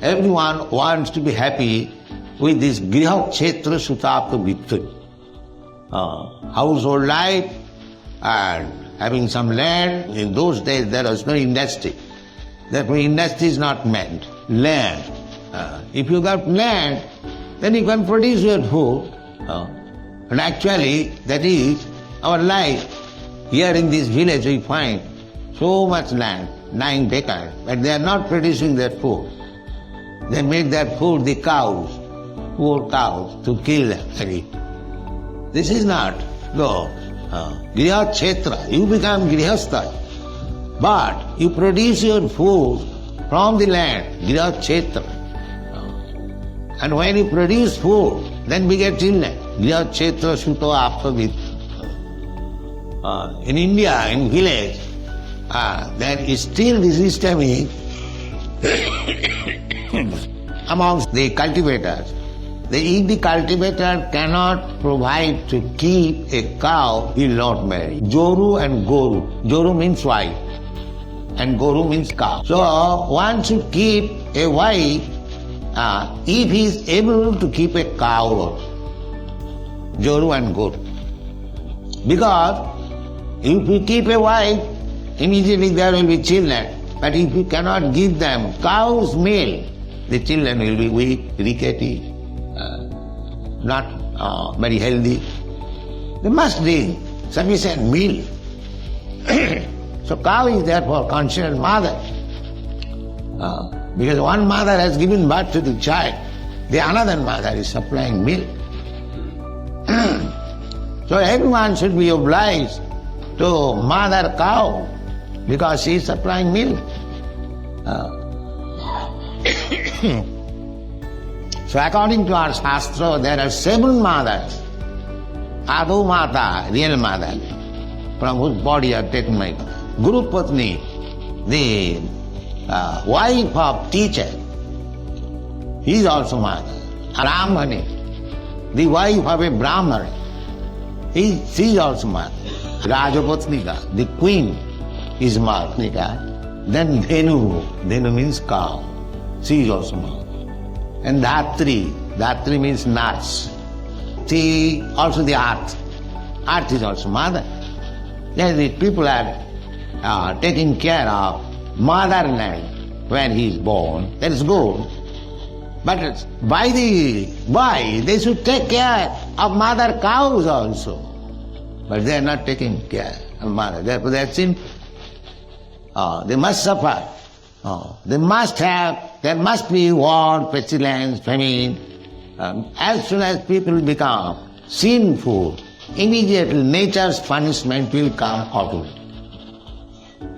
everyone wants to be happy with this griha kshetra sutapa victory. Household life and having some land. In those days there was no industry. Therefore industry is not meant. Land. If you got land, then you can produce your food. And actually that is our life. Here in this village we find so much land, 9 acres, but they are not producing their food. They make their food the cows, poor cows, to kill them and eat. This is not no. Griha kshetra, you become grihastha, but you produce your food from the land, griha kshetra. And when you produce food, then we get children. Griha kshetra suto apavit. In India, in village, there is still the system is amongst the cultivators. If the cultivator cannot provide to keep a cow, he will not marry. Joru and Goru. Joru means wife and Goru means cow. So one should keep a wife if he is able to keep a cow. Joru and Goru. Because if you keep a wife, immediately there will be children. But if you cannot give them cow's milk, the children will be weak, rickety, not very healthy. They must drink sufficient milk. So cow is therefore considered mother. Because one mother has given birth to the child, the another mother is supplying milk. So everyone should be obliged to mother cow because she is supplying milk. So according to our Shastra, there are 7 mothers. Adu Mata, real mother, from whose body I have taken my Guru Patni, the wife of teacher, he is also mother. Ramani, the wife of a Brahmana, she is also mother. Rajapatnika, the queen, is mother. Then Dhenu means cow, she is also mother. And Dhatri means nurse. She also the earth. Earth is also mother. Yes, the people are taking care of motherland where he is born. That is good. But by they should take care of mother cows also. But they are not taking care of mother. Therefore they are sinful. They must suffer. There must be war, pestilence, famine. As soon as people become sinful, immediately nature's punishment will come automatically.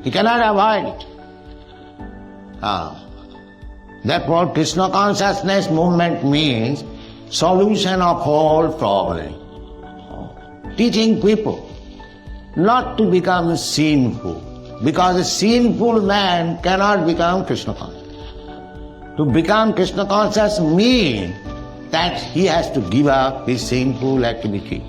You cannot avoid it. Therefore, Krishna consciousness movement means solution of all problem. Teaching people not to become sinful. Because a sinful man cannot become Krishna conscious. To become Krishna conscious means that he has to give up his sinful activity.